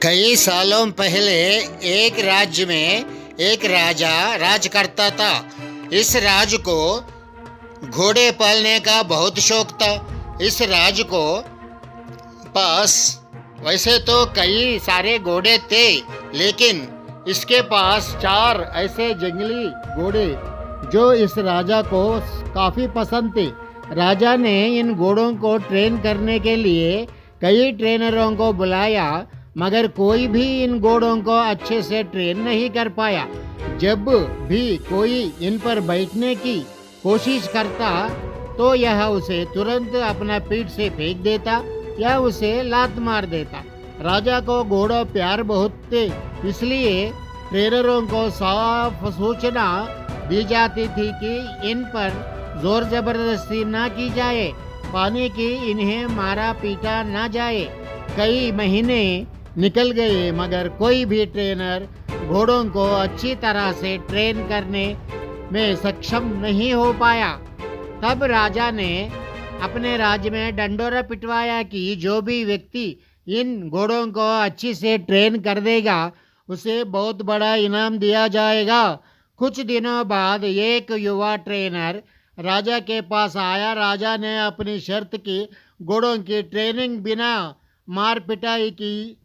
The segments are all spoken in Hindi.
कई सालों पहले एक राज्य में एक राजा राज करता था। इस राज को घोड़े पालने का बहुत शौक था। इस राज को पास वैसे तो कई सारे घोड़े थे, लेकिन इसके पास 4 ऐसे जंगली घोड़े जो इस राजा को काफ़ी पसंद थे। राजा ने इन घोड़ों को ट्रेन करने के लिए कई ट्रेनरों को बुलाया, मगर कोई भी इन घोड़ों को अच्छे से ट्रेन नहीं कर पाया। जब भी कोई इन पर बैठने की कोशिश करता तो यह उसे तुरंत अपना पीठ से फेंक देता या उसे लात मार देता। राजा को घोड़ों प्यार बहुत थे, इसलिए ट्रेनरों को साफ सूचना दी जाती थी कि इन पर जोर जबरदस्ती ना की जाए, पानी की इन्हें मारा पीटा ना जाए। कई महीने निकल गए, मगर कोई भी ट्रेनर घोड़ों को अच्छी तरह से ट्रेन करने में सक्षम नहीं हो पाया। तब राजा ने अपने राज्य में डंडोरा पिटवाया कि जो भी व्यक्ति इन घोड़ों को अच्छी से ट्रेन कर देगा उसे बहुत बड़ा इनाम दिया जाएगा। कुछ दिनों बाद एक युवा ट्रेनर राजा के पास आया। राजा ने अपनी शर्त की घोड़ों की ट्रेनिंग बिना मार पिटाई की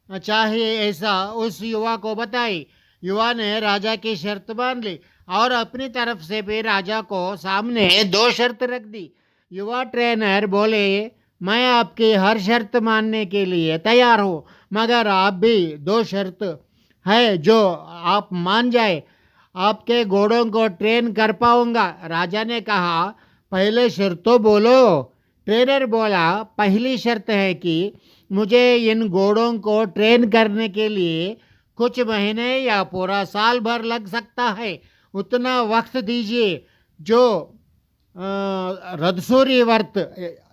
चाहिए ऐसा उस युवा को बताई। युवा ने राजा की शर्त मान ली और अपनी तरफ से भी राजा को सामने 2 शर्त रख दी। युवा ट्रेनर बोले, मैं आपकी हर शर्त मानने के लिए तैयार हूँ, मगर आप भी 2 शर्त है जो आप मान जाए, आपके घोड़ों को ट्रेन कर पाऊंगा। राजा ने कहा, पहले शर्त तो बोलो। ट्रेनर बोला, पहली शर्त है कि मुझे इन घोड़ों को ट्रेन करने के लिए कुछ महीने या पूरा साल भर लग सकता है। उतना वक्त दीजिए। जो रदसूरी वर्त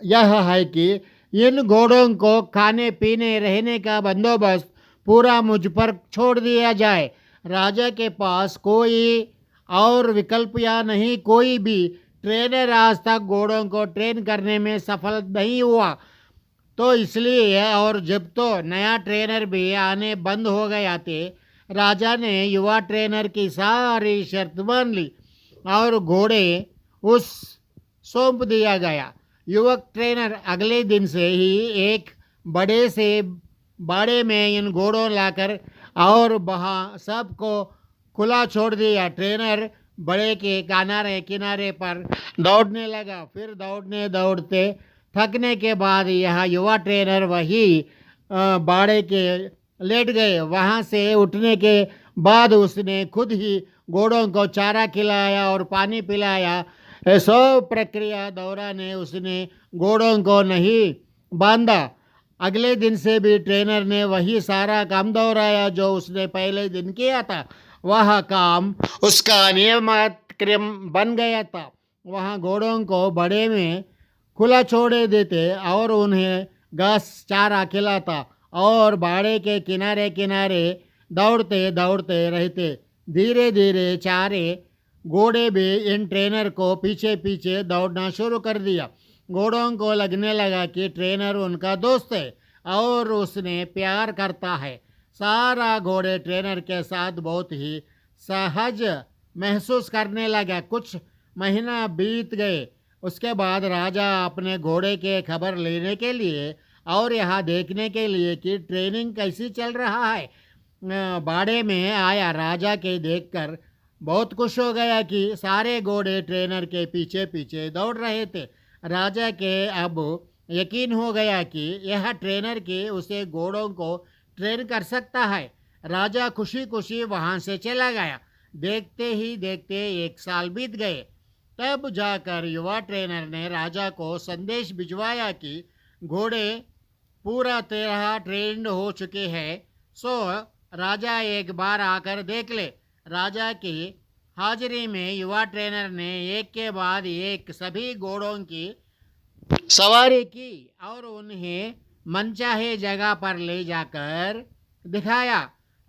यह है कि इन घोड़ों को खाने पीने रहने का बंदोबस्त पूरा मुझ पर छोड़ दिया जाए। राजा के पास कोई और विकल्प या नहीं। कोई भी ट्रेनर आज तक घोड़ों को ट्रेन करने में सफल नहीं हुआ, तो इसलिए और जब तो नया ट्रेनर भी आने बंद हो गया थे, राजा ने युवा ट्रेनर की सारी शर्त मान ली और घोड़े उस सौंप दिया गया। युवक ट्रेनर अगले दिन से ही एक बड़े से बाड़े में इन घोड़ों लाकर और वहाँ सबको खुला छोड़ दिया। ट्रेनर बड़े के किनारे किनारे पर दौड़ने लगा। फिर दौड़ने दौड़ते थकने के बाद यह युवा ट्रेनर वही बाड़े के लेट गए। वहाँ से उठने के बाद उसने खुद ही घोड़ों को चारा खिलाया और पानी पिलाया। सब प्रक्रिया दौरान उसने घोड़ों को नहीं बांधा। अगले दिन से भी ट्रेनर ने वही सारा काम दोहराया जो उसने पहले दिन किया था। वह काम उसका नियमित क्रम बन गया था। वहाँ घोड़ों को बड़े में खुला छोड़े देते और उन्हें घास चारा खिलाता और बाड़े के किनारे किनारे दौड़ते दौड़ते रहते। धीरे धीरे चारे घोड़े भी इन ट्रेनर को पीछे पीछे दौड़ना शुरू कर दिया। घोड़ों को लगने लगा कि ट्रेनर उनका दोस्त है और उसने प्यार करता है। सारा घोड़े ट्रेनर के साथ बहुत ही सहज महसूस करने लगा। कुछ महीना बीत गए। उसके बाद राजा अपने घोड़े के खबर लेने के लिए और यहाँ देखने के लिए कि ट्रेनिंग कैसी चल रहा है बाड़े में आया। राजा के देखकर बहुत खुश हो गया कि सारे घोड़े ट्रेनर के पीछे पीछे दौड़ रहे थे। राजा के अब यकीन हो गया कि यह ट्रेनर के उसे घोड़ों को ट्रेन कर सकता है। राजा खुशी खुशी वहाँ से चला गया। देखते ही देखते 1 साल बीत गए। तब जाकर युवा ट्रेनर ने राजा को संदेश भिजवाया कि घोड़े पूरा तरह ट्रेंड हो चुके हैं, सो राजा एक बार आकर देख ले। राजा की हाजिरी में युवा ट्रेनर ने एक के बाद एक सभी घोड़ों की सवारी की और उन्हें मनचाहे जगह पर ले जाकर दिखाया।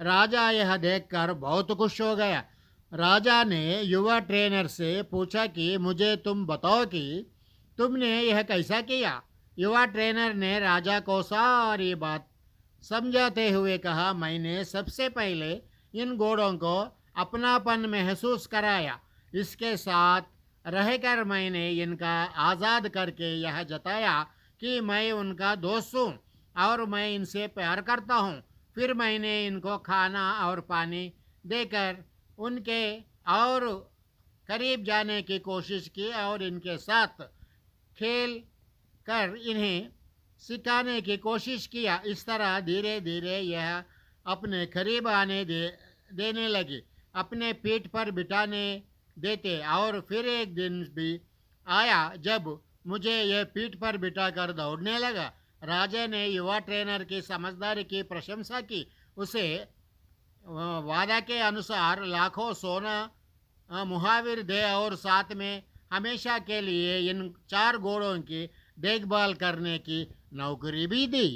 राजा यह देखकर बहुत खुश हो गया। राजा ने युवा ट्रेनर से पूछा कि मुझे तुम बताओ कि तुमने यह कैसा किया। युवा ट्रेनर ने राजा को सारी बात समझाते हुए कहा, मैंने सबसे पहले इन घोड़ों को अपनापन महसूस कराया। इसके साथ रहकर मैंने इनका आज़ाद करके यह जताया कि मैं उनका दोस्त हूँ और मैं इनसे प्यार करता हूँ। फिर मैंने इनको खाना और पानी देकर उनके और करीब जाने की कोशिश की और इनके साथ खेल कर इन्हें सिखाने की कोशिश किया। इस तरह धीरे धीरे यह अपने करीब देने लगी, अपने पीठ पर बिठाने देते। और फिर एक दिन भी आया जब मुझे यह पीठ पर बिठाकर दौड़ने लगा। राजा ने युवा ट्रेनर की समझदारी की प्रशंसा की। उसे वादा के अनुसार लाखों सोना मुहाविर दे और साथ में हमेशा के लिए इन 4 घोड़ों की देखभाल करने की नौकरी भी दी।